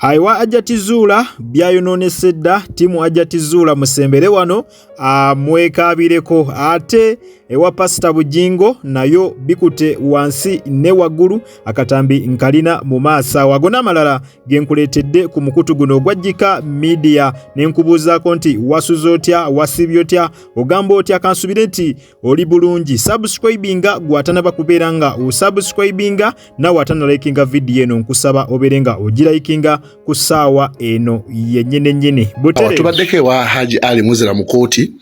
Aiwa ajatizuula byayononesedda timu ajatizuula musembere wano mwekabireko ate ewa Pastor Bujingo nayo bikute wansi ne waggulu akatambi nkalina mu maaso wagona amalala genkuletedde ku mukutu guno gwajjika media nenkubuuzaako nti wasuze otya wasibye otya ogamba otya kansubire nti oli bulungi subscribinga gwatanaba kubeera nga usubscribinga nawe atanalikinga video eno nkusaba oberenga ogirayikinga ku ssaawa eno yennyene butere tubaddeko ewa Haji Ali Muzira mu kooti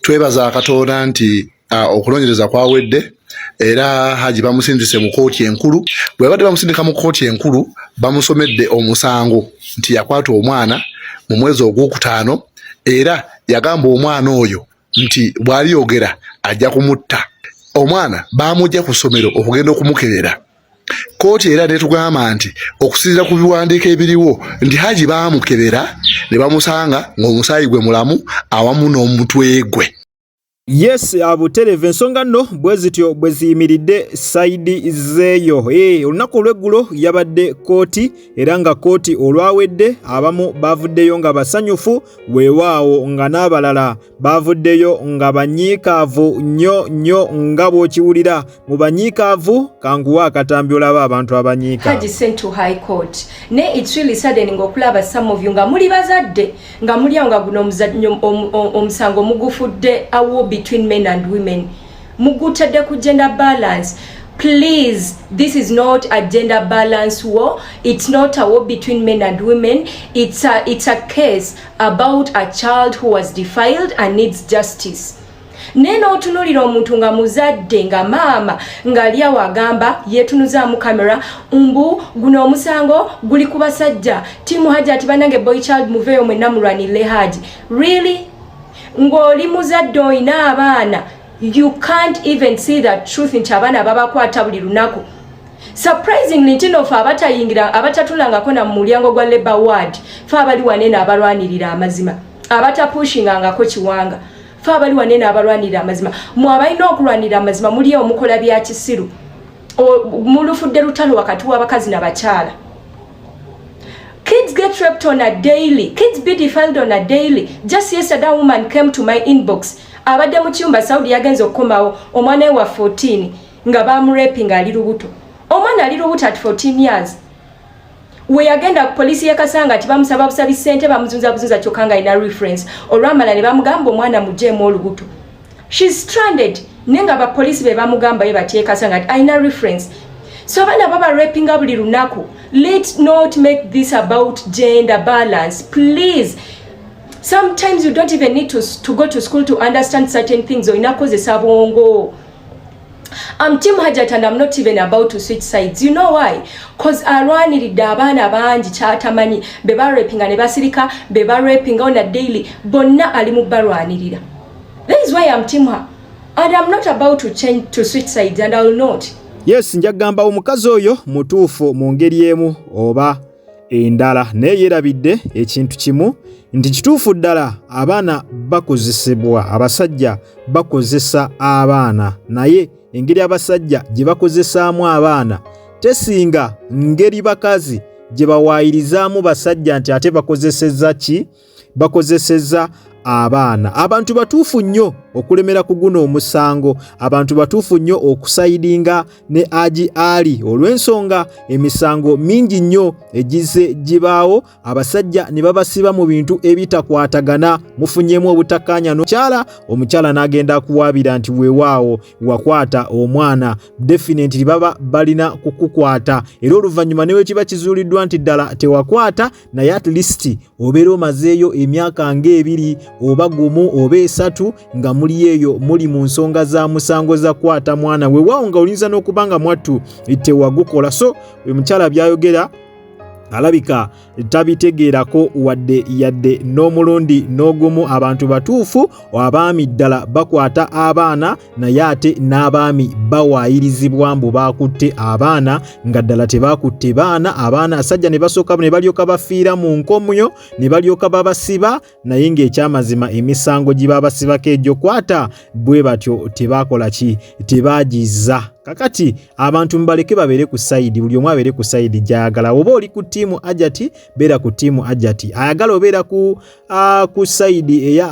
twebaza Katonda nti okulonyereza kwawedde era Haji bamusindise mu kooti enkulu bwe badde bamusindika mu kooti enkulu bamusomedde omusango nti yakwata omwana mu mwezi ogwokutaano era yagamba omwana oyo nti bw'aliyogera ajja kumutta omwana baamujja ku ssomero okugenda okumukebera kooti era netugamba nti okusinziira ku biwandiiko ebiriwo nti Haji baamukebera ne bamusanga ng'omusaayi gwe mulamu awamu n'omutwe gwe. Yes, abutereve ensonga nno bwe zityo bwe ziyimiridde saidi zeeyo. Olunaku olw'eggulo yabadde kooti era nga kooti olwawedde abamu bavuddeyo nga basanyufu weewaawo nga n'abalala bavuddeyo nga banyiikaavu nnyo nga bw'okiwulira mu banyiikaavu kanguwa akatambi olaba abantu abanyiika. Haji sent to High Court. Ne it's really saddening okulaba some of you nga muli bazadde nga muli nga guno omusango mugufudde awo between men and women. Mugutadde ku gender balance. Please, this is not a gender balance war. It's not a war between men and women. It's a case about a child who was defiled and needs justice. Neno otunulira omuntu nga muzadde nga maama ng'alya wagamba yetunuza mu kamera mbu guno omusango guli ku basajja timu Haji ati banange boy child muveyo mwenna mulwanire Haji. Really? Ng'oli muzadde oyina abaana, you can't even see the truth nti abaana babakwata buli lunaku. Surprisingly ntino fe abatayingira abatatulangako na mu mulyango gwa Labour Ward fe abali wanene abalwanirira amazima abatapushingangako kiwanga fe abali wanene abalwanirira amazima mu abalina okulwanirira amazima muli omukola bya kisiru mulufudde lutalo wakati w'abakazi n'abakyala. Kids get raped on a daily. Kids be defiled on a daily. Just yesterday, a woman came to my inbox. Abadde mu kyumba Saudi yagenze okukomawo omwana wa 14 nga bamuraping ali lubuto. Omwana ali lubuto at 14 years. We agenda ku police yakasanga ati bamusaba busabi sente bamuzunza kyokanga ina reference. Olwamala ne bamugamba omwana mujjemu olubuto. She's stranded. Nenga ba police be bamugamba ye batyekasanga ati ina reference. So abana baba raping buli lunaku. Let's not make this about gender balance, please. Sometimes you don't even need to go to school to understand certain things. I'm Team Hajat and I'm not even about to switch sides. You know why? Because arwaniride abana bangi kyatamani beba raping and basirika beba raping on a daily bonna ali mu barwanirira. That is why I'm Team Ha. And I'm not about to change to switch sides and I will not. Yes, njagamba omukazi oyo mutuufu mu ngeri emu oba endala naye yerabidde ekintu kimu nti kituufu ddala abaana bakozesebwa abasajja bakozesa abaana naye engeri abasajja gye bakozesaamu abaana tesinga ngeri bakazi gye bawaayirizaamu basajja nti ate bakozesezza ki bakozesezza abaana. Abantu batuufu nnyo okulemera ku guno omusango, abantu batuufu nnyo okusayidinga ne Haji Ali olw'ensonga emisango mingi nnyo egize gibaawo abasajja ne babasiba mu bintu ebitakwatagana mufunyemu obutakkaanya omukyala n'agenda kuwaabira nti weewaawo wakwata omwana definitely baba balina kukukwata era oluvannyuma newe kiba kizuuliddwa nti ddala tewakwata naye at least obeera omazeeyo emyaka ng'ebiri oba gumu oba esatu nga muli eyo muli mu nsonga za musango za kwata mwana weewaawo nga olinza n'okubanga mwattu tewagukola. So omukyala byayogera alabika tabitegeerako wadde yadde n'omulundi n'ogumu. Abantu batuufu abaami ddala bakwata abaana naye ate n'abaami bawaayirizibwa mbu bakutte abaana nga ddala tebakutte baana abaana asajja ne basooka ne balyoka bafiira mu nkomyo ne balyoka babasiba naye ng'ekyamazima emisango gye babasibako egyo kwata bwe batyo tebakola ki tebaagiza kakati abantu mbaleke babeere ku side, buli omu abeere ku side gyagala. Oba oli ku tiimu Ajati beera ku tiimu Ajati, ayagala obeera ku side eya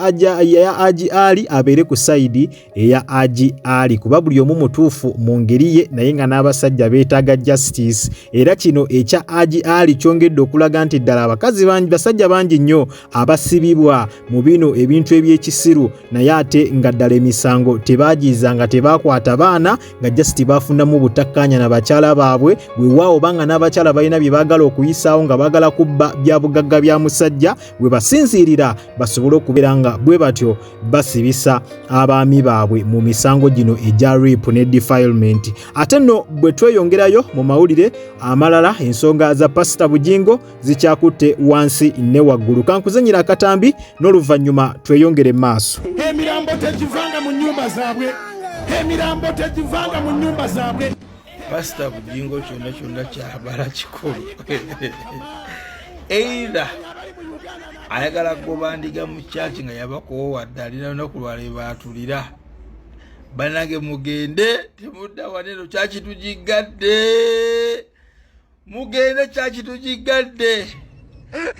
Haji Ali abeere ku side eya Haji Ali, kuba buli omu mutuufu mu ngeri ye, naye nga n'abasajja beetaaga justice. Era kino ekya Haji Ali kyongedde okulaga nti ddala abakazi bangi, basajja bangi nnyo abasibibwa mu bino ebintu eby'ekisiru, naye ate nga ddala emisango tebaagizanga, tebakwata baana nga just bafundamu butakkaanya na bakyala baabwe. Bwewaawo banga n'abakyala balina bye baagala okuyisaawo nga baagala kubba bya bugagga bya musajja, bwe basinziirira basobole okubeera nga bwe batyo basibisa abaami baabwe mu misango gino egya rape ne defilement. Ate nno bwe tweyongerayo mu mawulire amalala, ensonga za Pastor Bugingo zikyakutte wansi ne waggulu. Kankuzenyera akatambi n'oluvannyuma tweyongere maaso. Emirambo tegivanga mu nnyumba zaabwe, emirambo tegivanga mu nnyumba zaabwe. Pastor Bugingo kyonna kyabala kikulu. Eira ayagala kubandiga mu kyaki nga yabakoowadde alina olunaku lwale baatulira. Banange mugende temudda waneno kyaki tugigadde. Mugende kyaki tugigadde.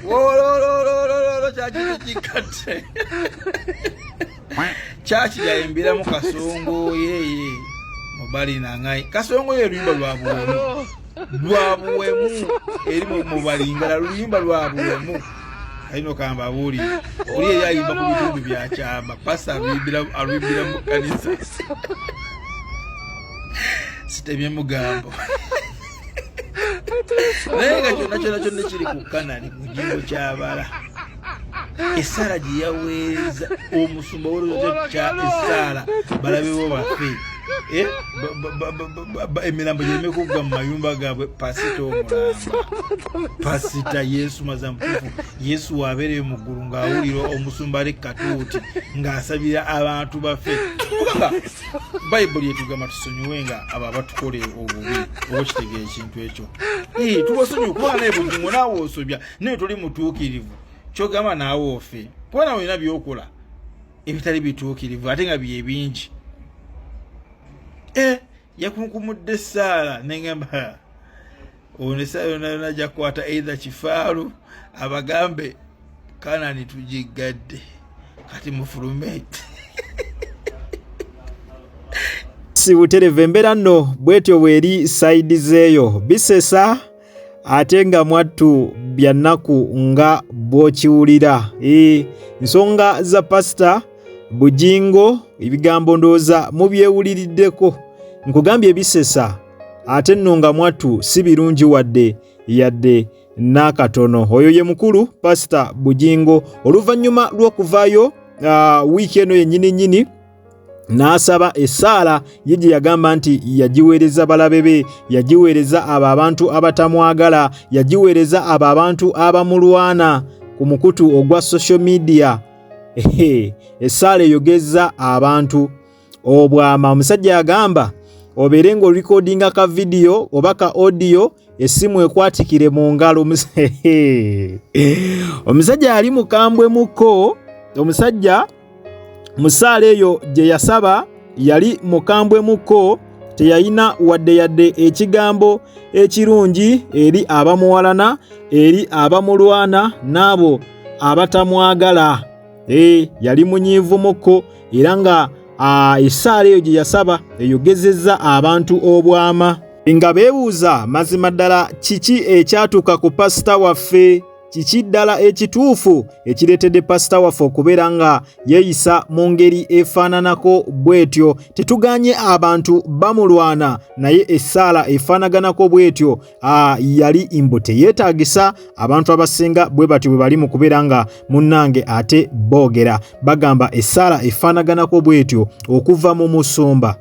Wolololololo kyaki tugigadde. Kyaki yayimbira mu Kasongo yeye. Mubali nangai. Kasongo ye luyimba lwabuwemu. Eri mu balingala luyimba lwabuwemu. Aino kamba buli. Oli yayimba ku bitundu bya kyamba. Pasa alwimbira mu kanisa. Sitemye mugambo. Nenga kyonna kiri ku kanali Bugingo kyabala. Esala giyaweza omusumba w'oluzze kya esala balabewo bafe. Emirambo gyereme kugwa mu mayumba gaabwe. Pasita omulamba, Pasita Yesu mazampufu, Yesu wabeere mu ggulu ng'awulira omusumba ali katuuti ng'asabira abantu bafe. Kubanga Bayibuli etugamba tusonyiwe nga abo abatukola obubi. Oba kitegeera ekintu ekyo. Tubasonyiwe kubanga naye Bugingo naawe osobya naye toli mutuukirivu. Kyogamba naawe ofe. Kubanga olina by'okola ebitali bituukirivu ate nga bye bingi. Yakunkumudde Saala nengamba onesaayo najja kukwata either kifaalu abagambe Kanani tugigadde kati mufulume. Si butereve embeera nno bwetyo bweri side zeeyo bisesa ate nga mwattu byannaku nga bw'okiwulira. Nsonga za Pastor Bugingo ebigambo ndooza mubyewuliriddeko. Nkugambye ebisesa ate nno nga mwattu si birungi wadde yadde n'akatono. Oyo ye mukulu Pastor Bugingo. Oluvannyuma lw'okuvaayo wiiki eno yennyini n'asaba essaala ye gye yagamba nti yagiweereza balabe be, yagiweereza abo abantu abatamwagala, yagiweereza abo abantu abamulwana ku mukutu ogwa social media. Essaala eyogeza abantu obwama. Omusajja yagamba obeere ng'olikodinga ka video oba ka audio, essimu ekwatikire mu ngalo. Omusajja yali mukambwe muko. Omusajja musaala eyo gye yasaba yali mukambwe muko, teyayina wadde yadde ekigambo ekirungi eri abamuwalana, eri abamulwana n'abo abatamwagala. Yali munyiivu muko era nga essaala eyo gye yasaba eyogezezza abantu obwama. Nga beebuuza mazima ddala kiki ekyatuuka ku pasita waffe, kiki ddala ekituufu ekireetedde pasita waffe okubeera nga yeeyisa mu ngeri efaananako bw'etyo. Tetuganye abantu bamulwana naye essaala efaanaganako bw'etyo yali mbu teyeetaagisa abantu abasinga bwe batyo bwe bali mu kubeera nga munnange ate boogera bagamba essaala efaanaganako bw'etyo okuva mu musumba.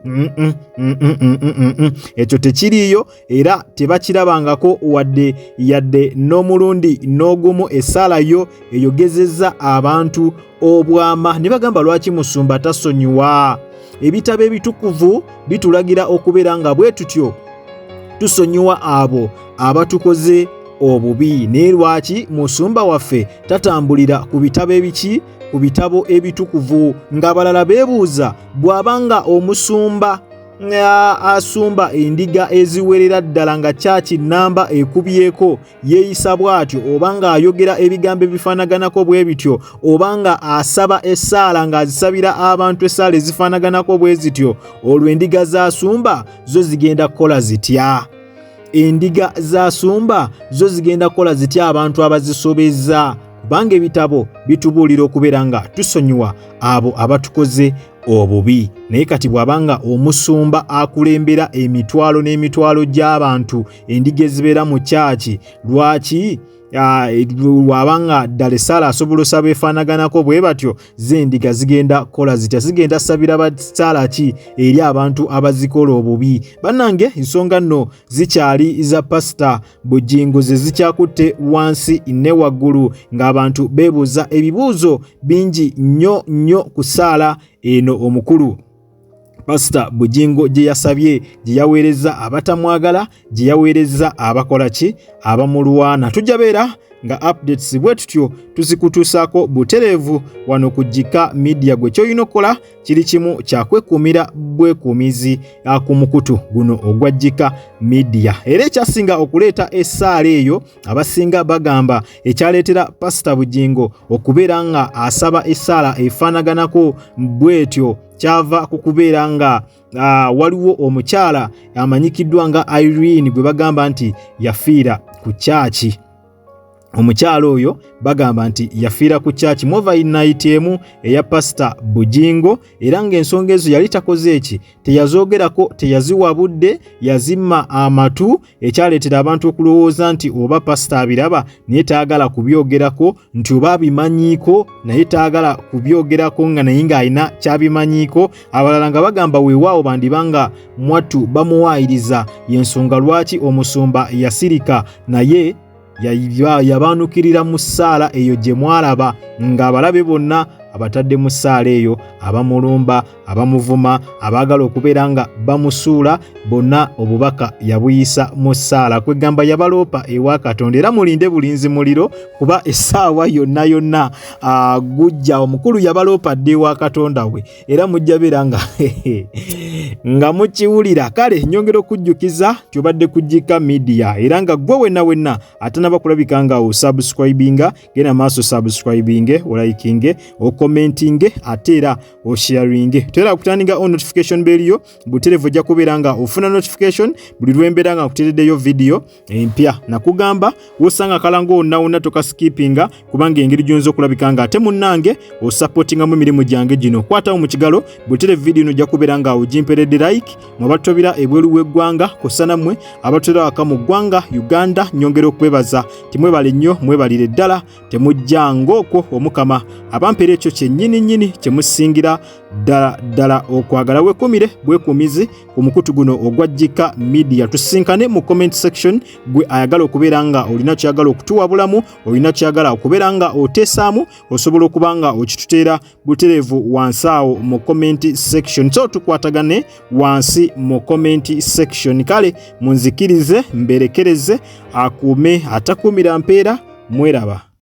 Ekyo tekiriiyo era tebakirabangako wadde yadde n'omulundi n'ogumu. Essaala yo eyogezezza abantu obwama ne bagamba lwaki musumba tasonyiwa. Ebitabo ebitukuvu bitulagira okubeera nga bwe tutyo tusonyiwa abo abatukoze obubi. Naye lwaki musumba waffe tatambulira ku bitabo ebiki? Ku bitabo ebitukuvu. Ng'abalala beebuuza bw'abanga omusumba asumba endiga eziwerera ddala nga chachi namba ekubyeko yeeyisa bw'atyo oba nga ayogera ebigambo ebifaanaganako bwe bityo oba nga asaba essaala ng'azisabira abantu essaala ezifaanaganako bwe zityo olwo endiga z'asumba zo zigenda kukola zitya? Endiga z'asumba zo zigenda kukola zitya abantu abazisobezza? Kubanga ebitabo bitubuulira okubeera nga tusonyiwa abo abatukoze obubi. Naye kati bw'abanga omusumba akulembera emitwalo n'emitwalo gy'abantu endiga ezibeera mu kyaki, lwaki wabanga ddala essaala asobola osaba efaanaganako bwe batyo z'endiga zigenda kola zitya? Zigenda sabira basaala ki eri abantu abazikola obubi? Bannange ensonga nno zikyali za Pastor Bugingo ze zikyakutte wansi ne waggulu ng'abantu beebuuza ebibuuzo bingi nnyo ku ssaala eno omukulu Pastor Bugingo gye yasabye, gye yaweereza abatamwagala, gye yaweereza abakola ki, abamulwana. Tujja beera nga updates bwe tutyo tuzikutuusaako butereevu wano ku Jika Media. Gwe ky'olina okukola kiri kimu, kyakwekuumira bwekuumizi ku mukutu guno ogwa Jika Media. Era ekyasinga okuleeta essaala eyo abasinga bagamba ekyaleetera Pastor Bugingo okubeera nga asaba essaala efaanaganako bwetyo kyava ku kubeera nga waliwo omukyala amanyikiddwa nga Irene gwe bagamba nti yafiira ku kyaki. Omukyala oyo bagamba nti yafiira ku kyaki mu overnight emu eya Pastor Bugingo, era ng'ensonga ezo yali takoze eki, teyazoogerako, teyaziwabudde, yazimma amatu, ekyaleetera abantu okulowooza nti oba Pastor abiraba naye taagala kubyogerako, nti oba abimanyiiko naye taagala kubyogerako nga naye ng'alina kyabimanyiiko. Abalala nga bagamba weewaawo bandibanga mwattu bamuwaayiriza, y'ensonga lwaki omusumba yasirika naye yabaanukirira mu ssaala eyo gye mwalaba ng'abalabe bonna abatadde mu ssaala eyo, abamulumba, abamuvuma, abaagala okubeera nga bamusuula, bonna obubaka yabuyisa mu ssaala. Kwegamba yabaloopa ewa Katonda. Era mulinde bulinzi muliro kuba essaawa yonna gujja omukulu yabaloopa dde ewa Katonda we, era mujja beera nga mukiwulira. Kale nyongera okujjukiza tyobadde ku Jika Media, era nga gwe wenna atanaba kulabika nga osubscribinga, genda maaso subscribinge, olikinge, commentinge, ate era osharinge. Tera kutandika on notification bell yo buterevu ojja kubeera nga ofuna notification buli lwembeera nga kutereddeyo video empya. Nakugamba wosanga kalango onna toka skippinga kubanga engeri gyonzo okulabika nga ate munnange osupportinga mu mirimu gyange gino. Kwatawo mu kigalo buterevu video ojja kubeera nga ogimperedde like mu batobira ebweru w'eggwanga kosana mmwe abatera waka mu ggwanga Uganda. Nyongera okwebaza timwebale nnyo, mwebalire ddala, temujjanga okwo omukama abampera ekyo kyennyini kyemusingira ddala okwagala. Weekumire bwekuumizi ku mukutu guno ogwa Jika Media. Tusinkane mu comment section, gwe ayagala okubeera nga olina kyagala okutuwabulamu, olina kyagala okubeera nga oteesaamu, osobola okuba nga okituteera butereevu wansi awo mu comment section. So tukwatagane wansi mu comment section. Kale munzikirize mberekereze, akuume atakuumira mpeera. Mweraba.